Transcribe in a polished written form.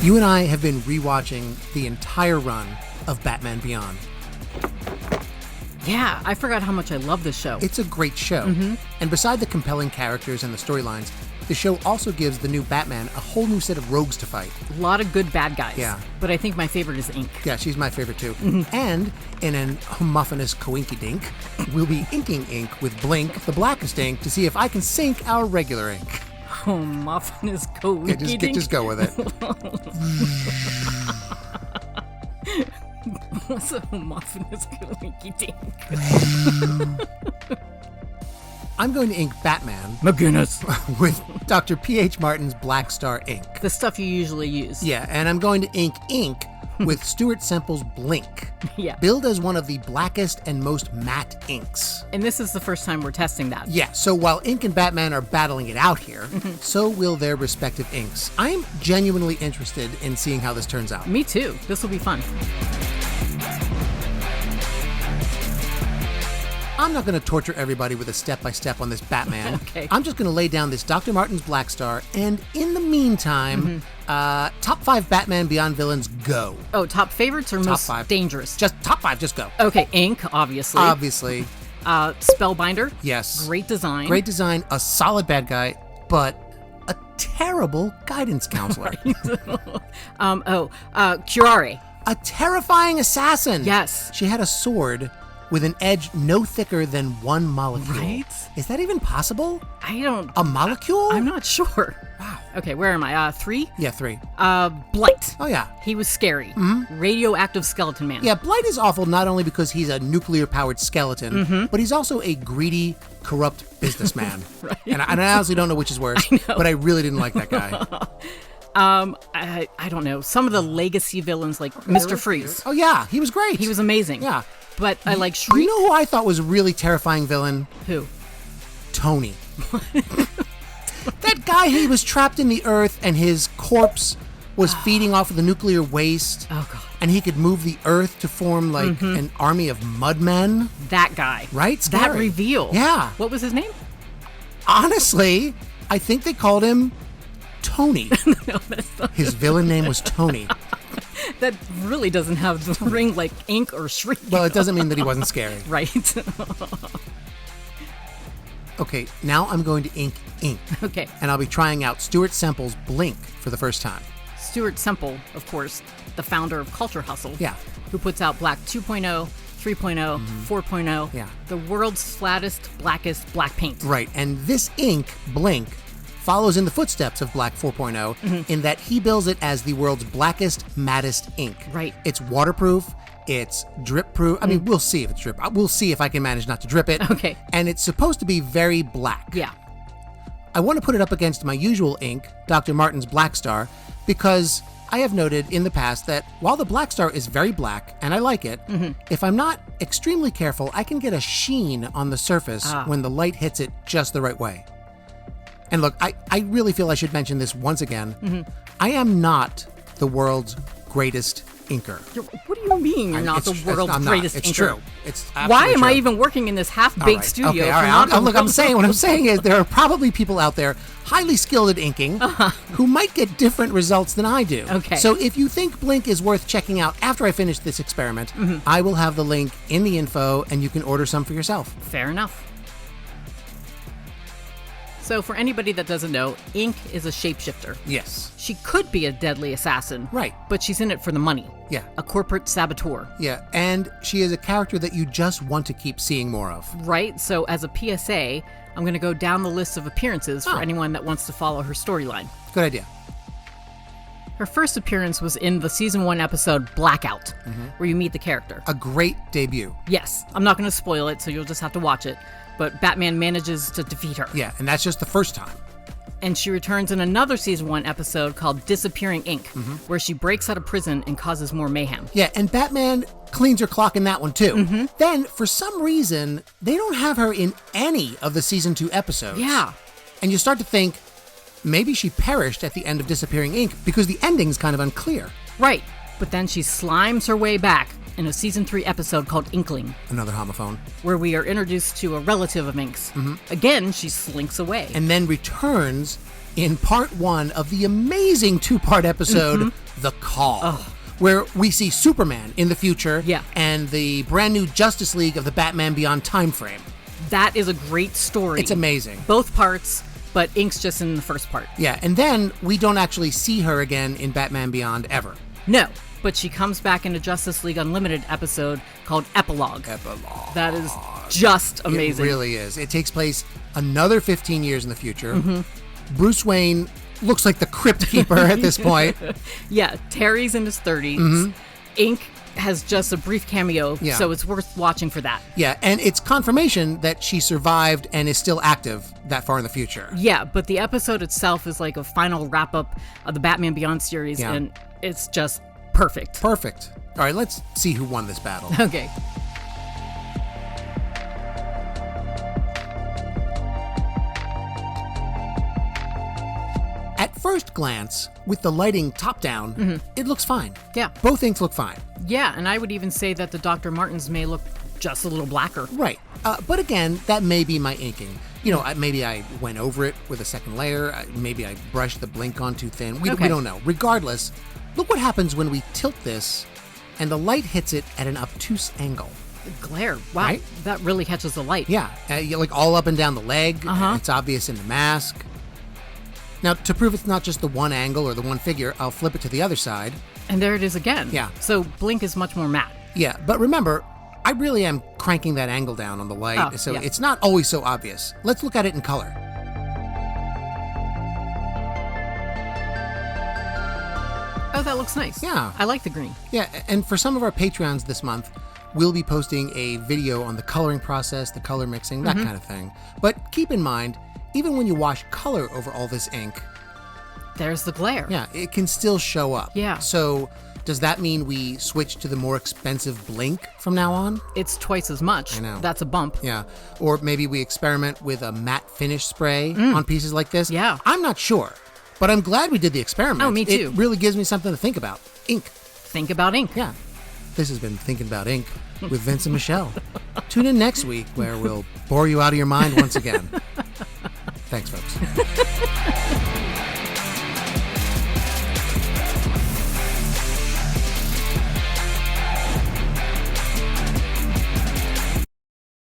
You and I have been rewatching the entire run of Batman Beyond. Yeah, I forgot how much I love this show. It's a great show. Mm-hmm. And beside the compelling characters and the storylines, the show also gives the new Batman a whole new set of rogues to fight. A lot of good bad guys. Yeah. But I think my favorite is Inque. Yeah, she's my favorite too. Mm-hmm. And in an homophonous coinky-dink, we'll be inking ink with Blink, the blackest ink, to see if I can sink our regular ink. Homophonous coinky-dink? Yeah, just go with it. What's a homophonous coinky-dink? I'm going to ink Batman McGinnis with Dr. P.H. Martin's Black Star ink. The stuff you usually use. Yeah, and I'm going to ink with Stuart Semple's Blink. Yeah. Billed as one of the blackest and most matte inks. And this is the first time we're testing that. Yeah, so while Ink and Batman are battling it out here, so will their respective inks. I'm genuinely interested in seeing how this turns out. Me too. This will be fun. I'm not going to torture everybody with a step-by-step on this Batman. Okay. I'm just going to lay down this Dr. Martin's Black Star, and in the meantime, top 5 Batman Beyond villains, go. Oh, top favorites or Top most 5. dangerous? Just top 5, just go. Okay, Inque, obviously. Obviously. Spellbinder. Yes. Great design. Great design, a solid bad guy, but a terrible guidance counselor. Curare. A terrifying assassin. Yes. She had a sword with an edge no thicker than 1 molecule. Right? Is that even possible? A molecule? I'm not sure. Wow. Okay, where am I? 3? Yeah, 3. Blight. Oh, yeah. He was scary. Mm-hmm. Radioactive skeleton man. Yeah, Blight is awful not only because he's a nuclear-powered skeleton, but he's also a greedy, corrupt businessman. Right. And I honestly don't know which is worse, but I really didn't like that guy. I don't know. Some of the legacy villains like Mr. Freeze. Oh, yeah. He was great. He was amazing. Yeah. But I like Shriek. You know who I thought was a really terrifying villain? Who? Tony. That guy, he was trapped in the earth and his corpse was feeding off of the nuclear waste. Oh, God. And he could move the earth to form like an army of mudmen. That guy. Right? That Scary. reveal. Yeah. What was his name? Honestly, I think they called him Tony. No, that's not. His villain name was Tony. That really doesn't have the ring like Inque or Shriek. Well, it doesn't mean that he wasn't scary. Right. Okay, now I'm going to ink. Okay. And I'll be trying out Stuart Semple's Blink for the first time. Stuart Semple, of course, the founder of Culture Hustle. Yeah. Who puts out Black 2.0, 3.0, 4.0. Yeah. The world's flattest, blackest black paint. Right, and this ink, Blink, follows in the footsteps of Black 4.0 in that he bills it as the world's blackest, mattest ink. Right. It's waterproof. It's drip proof. I mean, we'll see if it's drip. We'll see if I can manage not to drip it. Okay. And it's supposed to be very black. Yeah. I want to put it up against my usual ink, Dr. Martin's Black Star, because I have noted in the past that while the Black Star is very black, and I like it, if I'm not extremely careful, I can get a sheen on the surface when the light hits it just the right way. And look, I really feel I should mention this once again. I am not the world's greatest inker. What do you mean you're not the world's greatest It's inker? true. It's Why am true. I even working in this half-baked studio? Okay, all right. Look, what I'm saying is there are probably people out there highly skilled at inking who might get different results than I do. Okay. So if you think Blink is worth checking out after I finish this experiment, I will have the link in the info and you can order some for yourself. Fair enough. So for anybody that doesn't know, Inque is a shapeshifter. Yes. She could be a deadly assassin. Right. But she's in it for the money. Yeah. A corporate saboteur. Yeah, and she is a character that you just want to keep seeing more of. Right? So as a PSA, I'm going to go down the list of appearances for anyone that wants to follow her storyline. Good idea. Her first appearance was in the season 1 episode Blackout, where you meet the character. A great debut. Yes. I'm not going to spoil it, so you'll just have to watch it. But Batman manages to defeat her. Yeah, and that's just the first time. And she returns in another season 1 episode called Disappearing Inc., where she breaks out of prison and causes more mayhem. Yeah, and Batman cleans her clock in that one too. Then, for some reason, they don't have her in any of the season 2 episodes. Yeah. And you start to think, maybe she perished at the end of Disappearing Inc. because the ending's kind of unclear. Right. But then she slimes her way back in a season 3 episode called Inkling. Another homophone. Where we are introduced to a relative of Inque's. Again, she slinks away. And then returns in part 1 of the amazing 2-part episode, The Call, where we see Superman in the future and the brand new Justice League of the Batman Beyond time frame. That is a great story. It's amazing. Both parts, but Inque's just in the first part. Yeah, and then we don't actually see her again in Batman Beyond ever. No, but she comes back in a Justice League Unlimited episode called Epilogue. That is just amazing. It really is. It takes place another 15 years in the future. Bruce Wayne looks like the Crypt Keeper at this point. Yeah, Terry's in his 30s. Inque has just a brief cameo, so it's worth watching for that. Yeah, and it's confirmation that she survived and is still active that far in the future. Yeah, but the episode itself is like a final wrap-up of the Batman Beyond series, and it's just perfect. Perfect. All right, let's see who won this battle. Okay. At first glance, with the lighting top down, it looks fine. Yeah. Both inks look fine. Yeah, and I would even say that the DrMartins may look just a little blacker. Right. But again, that may be my inking. You know, maybe I went over it with a second layer. Maybe I brushed the blink on too thin. We don't know. Regardless, look what happens when we tilt this and the light hits it at an obtuse angle. The glare. Wow. Right? That really catches the light. Yeah. Like all up and down the leg. It's obvious in the mask. Now, to prove it's not just the one angle or the one figure, I'll flip it to the other side. And there it is again. Yeah. So blink is much more matte. Yeah, but remember, I really am cranking that angle down on the light, so it's not always so obvious. Let's look at it in color. Oh, that looks nice. Yeah. I like the green. Yeah, and for some of our Patreons this month, we'll be posting a video on the coloring process, the color mixing, that kind of thing. But keep in mind, even when you wash color over all this ink, there's the glare. Yeah, it can still show up. Yeah. So does that mean we switch to the more expensive blink from now on? It's twice as much. I know. That's a bump. Yeah. Or maybe we experiment with a matte finish spray on pieces like this. Yeah. I'm not sure, but I'm glad we did the experiment. Oh, me too. It really gives me something to think about. Ink. Think about ink. Yeah. This has been Thinking About Ink with Vince and Michelle. Tune in next week where we'll bore you out of your mind once again. Thanks, folks.